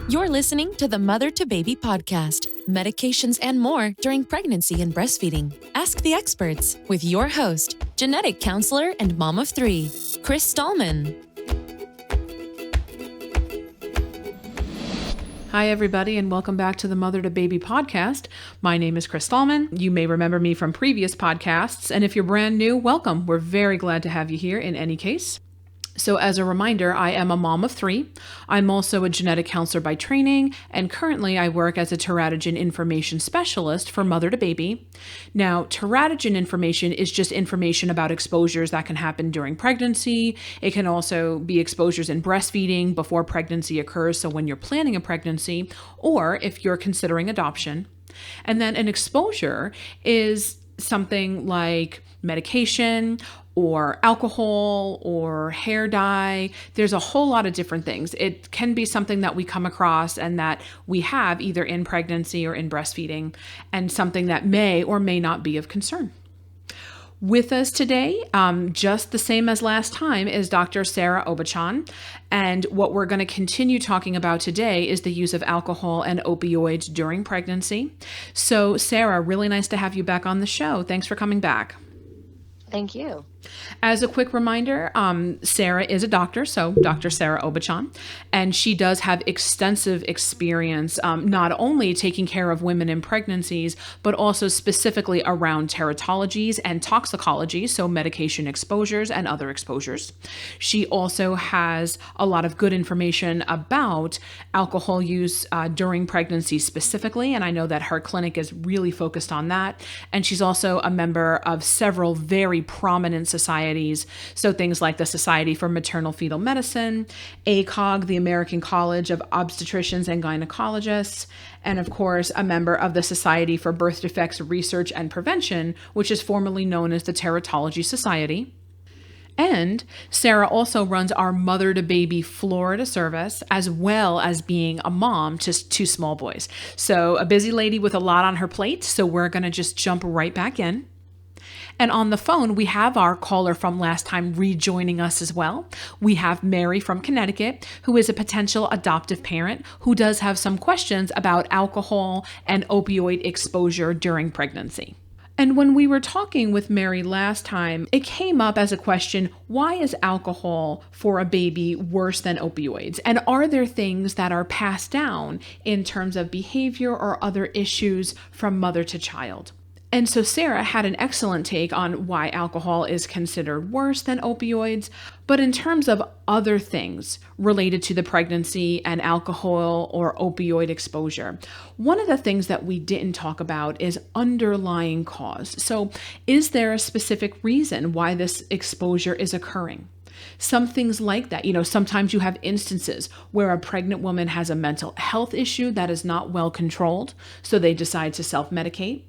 You're listening to the Mother to Baby podcast, medications and more during pregnancy and breastfeeding. Ask the experts with your host, genetic counselor and mom of three, Chris Stallman. Hi, everybody, and welcome back to the Mother to Baby podcast. My name is Chris Stallman. You may remember me from previous podcasts, and if you're brand new, welcome. We're very glad to have you here in any case. So as a reminder, I am a mom of three. I'm also a genetic counselor by training, and currently I work as a teratogen information specialist for Mother to Baby. Now, teratogen information is just information about exposures that can happen during pregnancy. It can also be exposures in breastfeeding before pregnancy occurs, so when you're planning a pregnancy, or if you're considering adoption. And then an exposure is something like medication or alcohol or hair dye. There's a whole lot of different things. It can be something that we come across and that we have either in pregnancy or in breastfeeding, and something that may or may not be of concern. With us today, just the same as last time, is Dr. Sarah Obachan. And what we're going to continue talking about today is the use of alcohol and opioids during pregnancy. So Sarah, really nice to have you back on the show. Thanks for coming back. Thank you. As a quick reminder, Sarah is a doctor, so Dr. Sarah Obachan, and she does have extensive experience not only taking care of women in pregnancies, but also specifically around teratologies and toxicology, so medication exposures and other exposures. She also has a lot of good information about alcohol use during pregnancy specifically, and I know that her clinic is really focused on that. And she's also a member of several very prominent societies, so things like the Society for Maternal Fetal Medicine, ACOG, the American College of Obstetricians and Gynecologists, and of course, a member of the Society for Birth Defects Research and Prevention, which is formerly known as the Teratology Society. And Sarah also runs our Mother to Baby Florida service, as well as being a mom to two small boys. So a busy lady with a lot on her plate. So we're going to just jump right back in. And on the phone, we have our caller from last time rejoining us as well. We have Mary from Connecticut, who is a potential adoptive parent who does have some questions about alcohol and opioid exposure during pregnancy. And when we were talking with Mary last time, it came up as a question, why is alcohol for a baby worse than opioids? And are there things that are passed down in terms of behavior or other issues from mother to child? And so Sarah had an excellent take on why alcohol is considered worse than opioids, but in terms of other things related to the pregnancy and alcohol or opioid exposure, one of the things that we didn't talk about is underlying cause. So is there a specific reason why this exposure is occurring? Some things like that, sometimes you have instances where a pregnant woman has a mental health issue that is not well controlled, so they decide to self-medicate.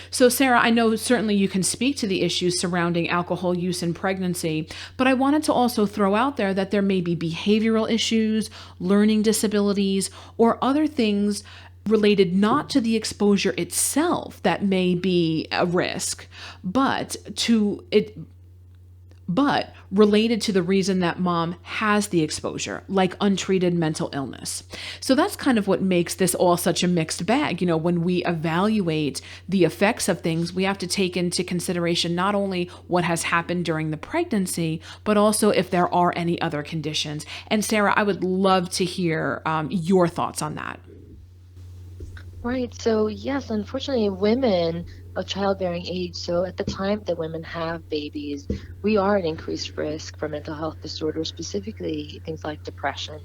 So Sarah, I know certainly you can speak to the issues surrounding alcohol use in pregnancy, but I wanted to also throw out there that there may be behavioral issues, learning disabilities, or other things related not to the exposure itself that may be a risk, but related to the reason that mom has the exposure, like untreated mental illness. So that's kind of what makes this all such a mixed bag. When we evaluate the effects of things, we have to take into consideration not only what has happened during the pregnancy, but also if there are any other conditions. And Sarah, I would love to hear your thoughts on that. Right. So yes, unfortunately, women of childbearing age, so at the time that women have babies, we are at increased risk for mental health disorders, specifically things like depression.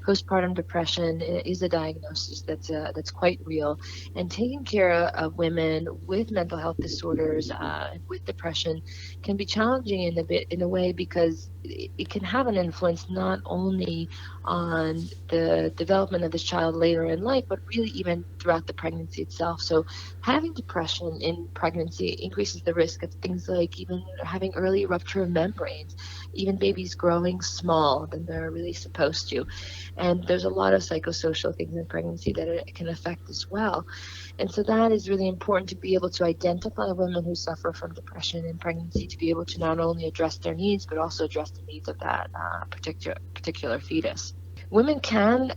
Postpartum depression is a diagnosis that's quite real, and taking care of women with mental health disorders and with depression can be challenging in a way because it can have an influence not only on the development of this child later in life, but really even throughout the pregnancy itself. So having depression in pregnancy increases the risk of things like even having early rupture of membranes, even babies growing small than they're really supposed to. And there's a lot of psychosocial things in pregnancy that it can affect as well. And so that is really important, to be able to identify women who suffer from depression in pregnancy, to be able to not only address their needs, but also address the needs of that particular fetus. women can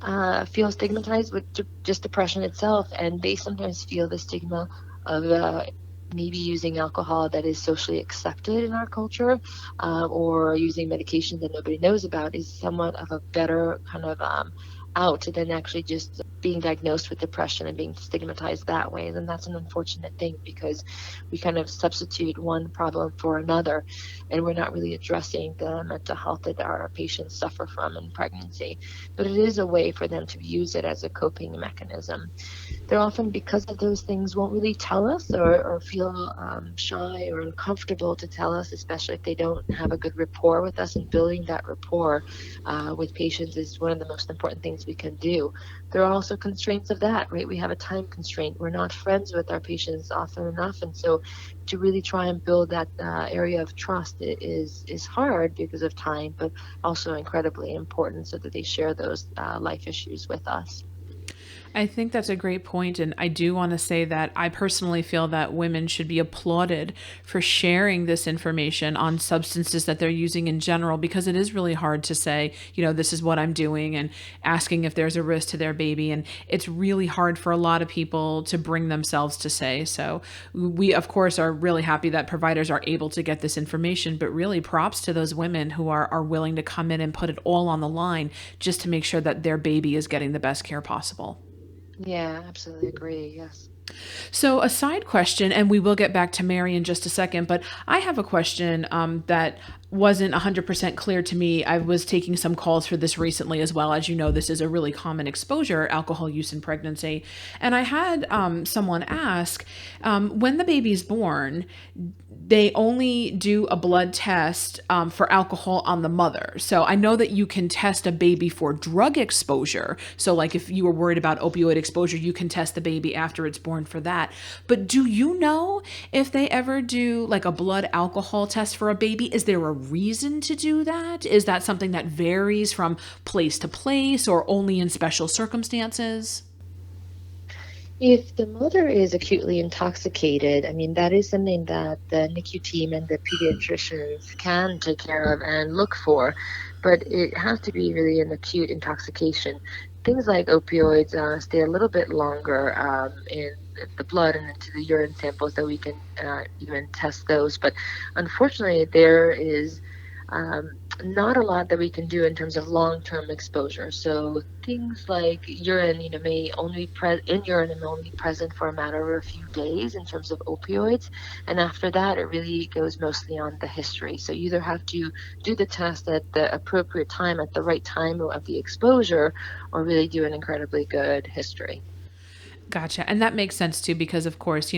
feel stigmatized with just depression itself, and they sometimes feel the stigma of maybe using alcohol that is socially accepted in our culture, or using medication that nobody knows about is somewhat of a better kind of out than actually just being diagnosed with depression and being stigmatized that way. And that's an unfortunate thing, because we kind of substitute one problem for another, and we're not really addressing the mental health that our patients suffer from in pregnancy. But it is a way for them to use it as a coping mechanism. They're often, because of those things, won't really tell us, or feel shy or uncomfortable to tell us, especially if they don't have a good rapport with us. And building that rapport with patients is one of the most important things we can do. There are also constraints of that, right? We have a time constraint. We're not friends with our patients often enough. And so to really try and build that area of trust is hard because of time, but also incredibly important so that they share those life issues with us. I think that's a great point, and I do want to say that I personally feel that women should be applauded for sharing this information on substances that they're using in general, because it is really hard to say, this is what I'm doing, and asking if there's a risk to their baby, and it's really hard for a lot of people to bring themselves to say. So we, of course, are really happy that providers are able to get this information, but really props to those women who are willing to come in and put it all on the line just to make sure that their baby is getting the best care possible. Yeah, absolutely agree. Yes. So, a side question, and we will get back to Mary in just a second, but I have a question that wasn't 100% clear to me. I was taking some calls for this recently as well. As you know, this is a really common exposure, alcohol use in pregnancy. And I had someone ask, when the baby's born, they only do a blood test for alcohol on the mother. So I know that you can test a baby for drug exposure. So like if you were worried about opioid exposure, you can test the baby after it's born for that. But do you know if they ever do like a blood alcohol test for a baby? Is there a reason to do that? Is that something that varies from place to place or only in special circumstances? If the mother is acutely intoxicated, I mean, that is something that the NICU team and the pediatricians can take care of and look for, but it has to be really an acute intoxication. Things like opioids stay a little bit longer in the blood and into the urine samples, that we can even test those. But unfortunately, there is not a lot that we can do in terms of long-term exposure. So things like urine, may only in urine and only present for a matter of a few days in terms of opioids, and after that, it really goes mostly on the history. So you either have to do the test at the appropriate time, at the right time of the exposure, or really do an incredibly good history. Gotcha. And that makes sense too, because of course,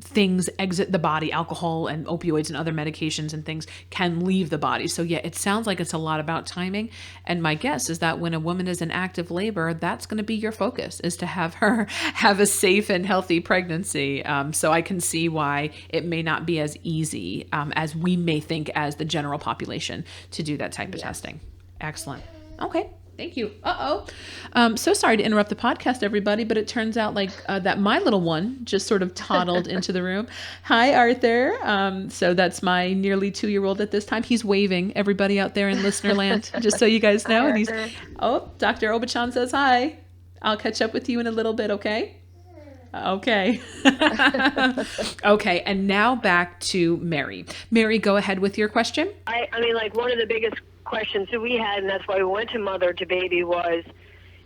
things exit the body, alcohol and opioids and other medications and things can leave the body. So yeah, it sounds like it's a lot about timing. And my guess is that when a woman is in active labor, that's going to be your focus, is to have her have a safe and healthy pregnancy. So I can see why it may not be as easy as we may think as the general population to do that type of testing. Excellent. Okay. Thank you. So sorry to interrupt the podcast, everybody, but it turns out that my little one just sort of toddled into the room. Hi, Arthur. So that's my nearly 2-year-old at this time. He's waving, everybody out there in listener land, just so you guys know. Hi, And Arthur. Dr. Obachan says hi. I'll catch up with you in a little bit, okay? Okay. Okay, and now back to Mary. Mary, go ahead with your question. I mean, like one of the biggest questions that we had, and that's why we went to MotherToBaby, was,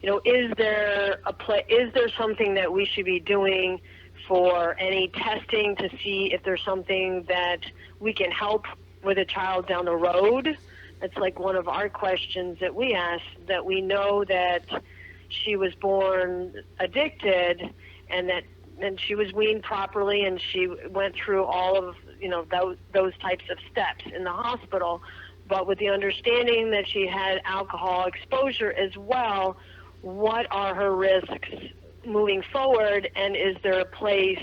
is there something that we should be doing for any testing to see if there's something that we can help with a child down the road? That's like one of our questions that we asked, that we know that she was born addicted, and she was weaned properly, and she went through all of those types of steps in the hospital, but with the understanding that she had alcohol exposure as well. What are her risks moving forward, and is there a place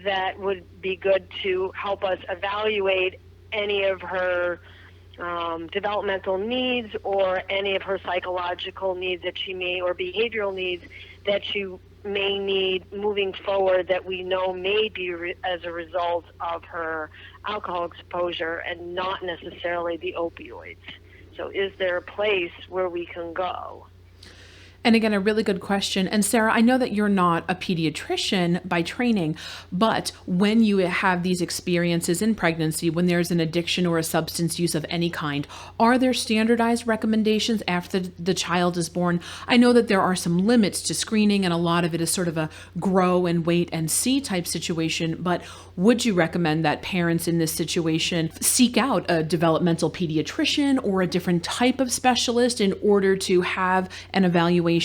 that would be good to help us evaluate any of her developmental needs, or any of her psychological needs that she may, or behavioral needs that she may need moving forward, that we know may be as a result of her alcohol exposure and not necessarily the opioids. So is there a place where we can go? And again, a really good question. And Sarah, I know that you're not a pediatrician by training, but when you have these experiences in pregnancy, when there's an addiction or a substance use of any kind, are there standardized recommendations after the child is born? I know that there are some limits to screening, and a lot of it is sort of a grow and wait and see type situation, but would you recommend that parents in this situation seek out a developmental pediatrician or a different type of specialist in order to have an evaluation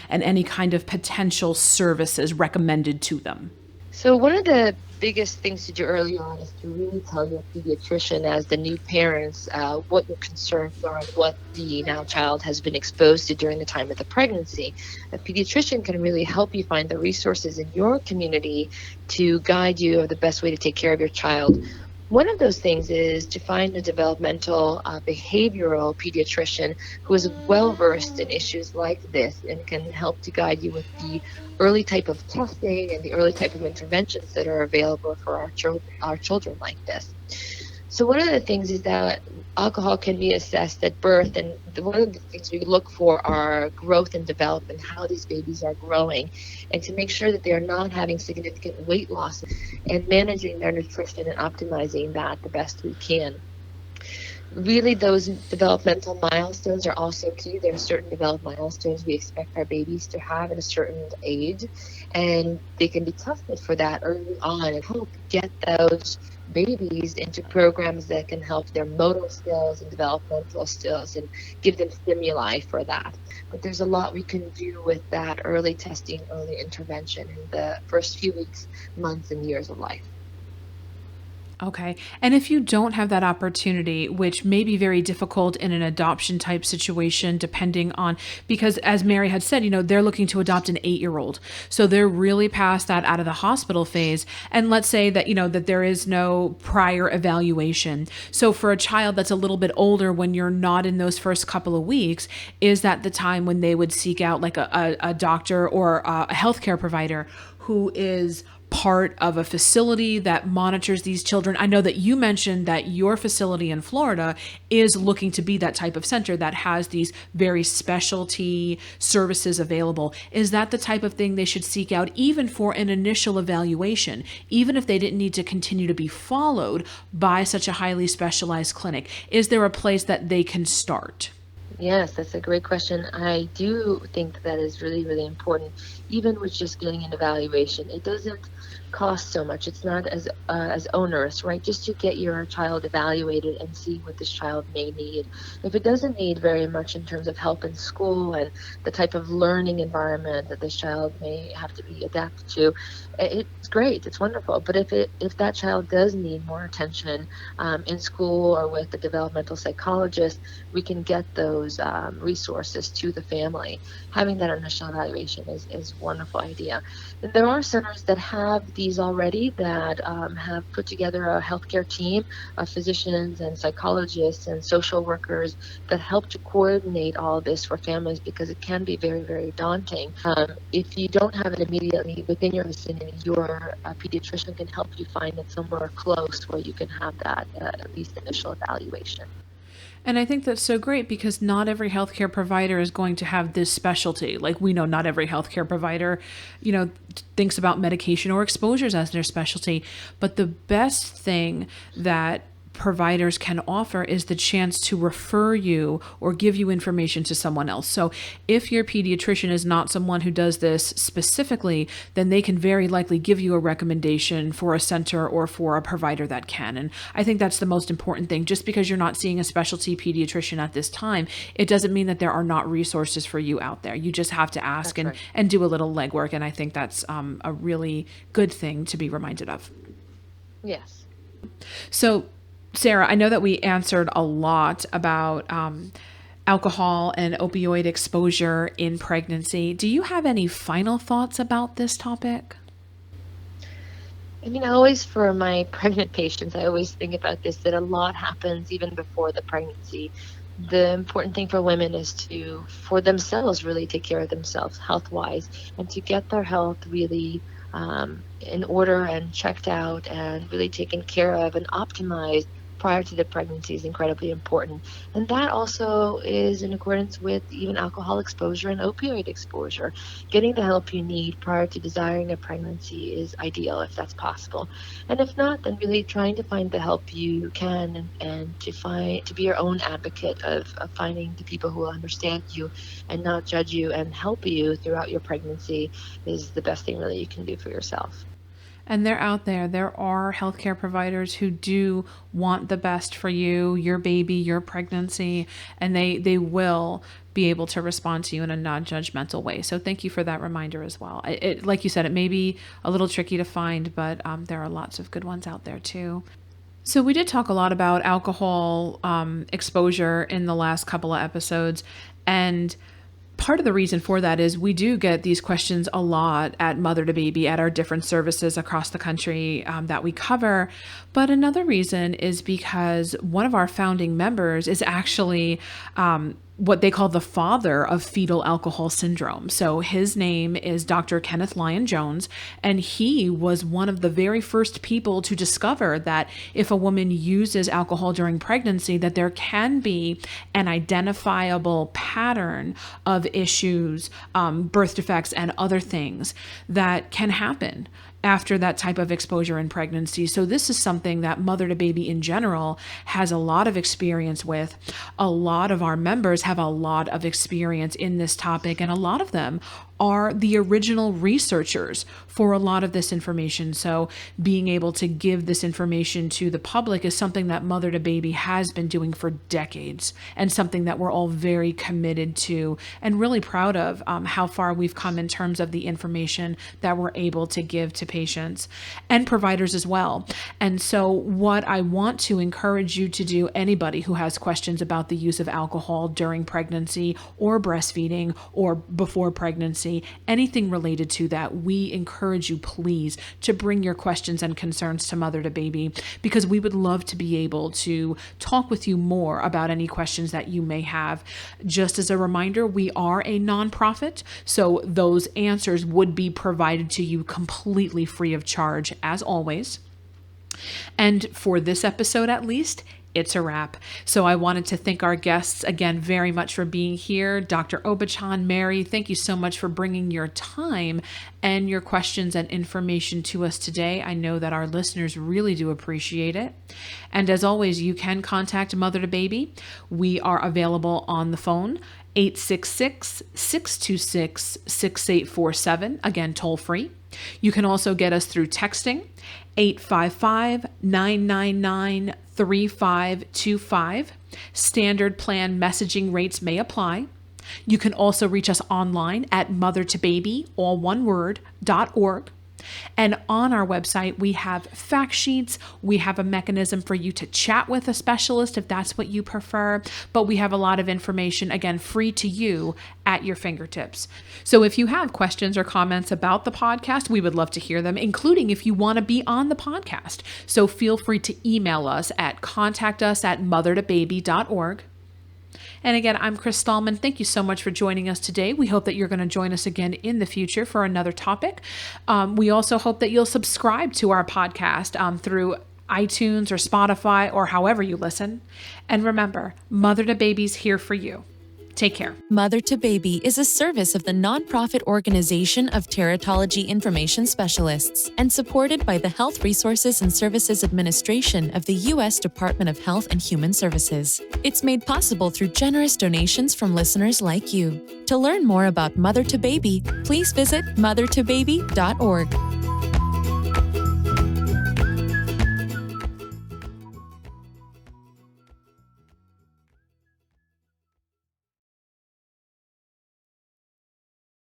and any kind of potential services recommended to them? So one of the biggest things to do early on is to really tell your pediatrician, as the new parents, what your concerns are and what the now child has been exposed to during the time of the pregnancy. A pediatrician can really help you find the resources in your community to guide you of the best way to take care of your child. One of those things is to find a developmental behavioral pediatrician who is well versed in issues like this and can help to guide you with the early type of testing and the early type of interventions that are available for our children like this. So one of the things is that alcohol can be assessed at birth, and one of the things we look for are growth and development, how these babies are growing, and to make sure that they are not having significant weight loss, and managing their nutrition and optimizing that the best we can. Really, those developmental milestones are also key. There are certain developmental milestones we expect our babies to have at a certain age, and they can be tested for that early on and help get those babies into programs that can help their motor skills and developmental skills and give them stimuli for that. But there's a lot we can do with that early testing, early intervention in the first few weeks, months, and years of life. Okay. And if you don't have that opportunity, which may be very difficult in an adoption type situation, depending on, because as Mary had said, they're looking to adopt an 8-year-old. So they're really past that out of the hospital phase. And let's say that, that there is no prior evaluation. So for a child that's a little bit older, when you're not in those first couple of weeks, is that the time when they would seek out like a doctor or a healthcare provider who is part of a facility that monitors these children? I know that you mentioned that your facility in Florida is looking to be that type of center that has these very specialty services available. Is that the type of thing they should seek out even for an initial evaluation, even if they didn't need to continue to be followed by such a highly specialized clinic? Is there a place that they can start? Yes, that's a great question. I do think that is really, really important, even with just getting an evaluation. It doesn't cost so much. It's not as onerous, right? Just to get your child evaluated and see what this child may need. If it doesn't need very much in terms of help in school and the type of learning environment that this child may have to be adapted to, it's great. It's wonderful. But if that child does need more attention in school or with the developmental psychologist, we can get those resources to the family. Having that initial evaluation is a wonderful idea. And there are centers that have these already that have put together a healthcare team of physicians and psychologists and social workers that help to coordinate all of this for families, because it can be very, very daunting. If you don't have it immediately within your vicinity, your pediatrician can help you find it somewhere close where you can have that at least initial evaluation. And I think that's so great, because not every healthcare provider is going to have this specialty. Like, we know not every healthcare provider, thinks about medication or exposures as their specialty. But the best thing that providers can offer is the chance to refer you or give you information to someone else. So if your pediatrician is not someone who does this specifically, then they can very likely give you a recommendation for a center or for a provider that can. And I think that's the most important thing. Just because you're not seeing a specialty pediatrician at this time, it doesn't mean that there are not resources for you out there. You just have to ask and do a little legwork. And I think that's a really good thing to be reminded of. Yes. So Sarah, I know that we answered a lot about alcohol and opioid exposure in pregnancy. Do you have any final thoughts about this topic? I mean, always for my pregnant patients, I always think about this, that a lot happens even before the pregnancy. The important thing for women is to, for themselves, really take care of themselves health-wise, and to get their health really in order and checked out and really taken care of and optimized prior to the pregnancy is incredibly important. And that also is in accordance with even alcohol exposure and opioid exposure. Getting the help you need prior to desiring a pregnancy is ideal if that's possible. And if not, then really trying to find the help you can, and to be your own advocate of finding the people who will understand you and not judge you and help you throughout your pregnancy is the best thing really you can do for yourself. And they're out there. There are healthcare providers who do want the best for you, your baby, your pregnancy, and they will be able to respond to you in a non-judgmental way. So thank you for that reminder as well. Like you said, it may be a little tricky to find, but there are lots of good ones out there too. So we did talk a lot about alcohol exposure in the last couple of episodes, and part of the reason for that is we do get these questions a lot at MotherToBaby at our different services across the country that we cover. But another reason is because one of our founding members is actually what they call the father of fetal alcohol syndrome. So his name is Dr. Kenneth Lyon Jones, and he was one of the very first people to discover that if a woman uses alcohol during pregnancy, that there can be an identifiable pattern of issues, birth defects, and other things that can happen after that type of exposure in pregnancy. So this is something that MotherToBaby in general has a lot of experience with. A lot of our members have a lot of experience in this topic, and a lot of them are the original researchers for a lot of this information. So being able to give this information to the public is something that MotherToBaby has been doing for decades, and something that we're all very committed to and really proud of how far we've come in terms of the information that we're able to give to patients and providers as well. And so what I want to encourage you to do, anybody who has questions about the use of alcohol during pregnancy or breastfeeding or before pregnancy, anything related to that, we encourage you, please, to bring your questions and concerns to MotherToBaby, because we would love to be able to talk with you more about any questions that you may have. Just as a reminder, we are a nonprofit, so those answers would be provided to you completely free of charge, as always. And for this episode, at least, it's a wrap. So I wanted to thank our guests again very much for being here. Dr. Obachan, Mary, thank you so much for bringing your time and your questions and information to us today. I know that our listeners really do appreciate it. And as always, you can contact MotherToBaby. We are available on the phone, 866-626-6847, again, toll free. You can also get us through texting, 855-999-3525. Standard plan messaging rates may apply. You can also reach us online at MotherToBaby, all one word, .org. And on our website, we have fact sheets. We have a mechanism for you to chat with a specialist if that's what you prefer. But we have a lot of information, again, free to you at your fingertips. So if you have questions or comments about the podcast, we would love to hear them, including if you want to be on the podcast. So feel free to email us at contactus@mothertobaby.org. And again, I'm Chris Stallman. Thank you so much for joining us today. We hope that you're going to join us again in the future for another topic. We also hope that you'll subscribe to our podcast through iTunes or Spotify or however you listen. And remember, MotherToBaby's here for you. Take care. MotherToBaby is a service of the nonprofit organization of Teratology Information Specialists and supported by the Health Resources and Services Administration of the U.S. Department of Health and Human Services. It's made possible through generous donations from listeners like you. To learn more about MotherToBaby, please visit mothertobaby.org.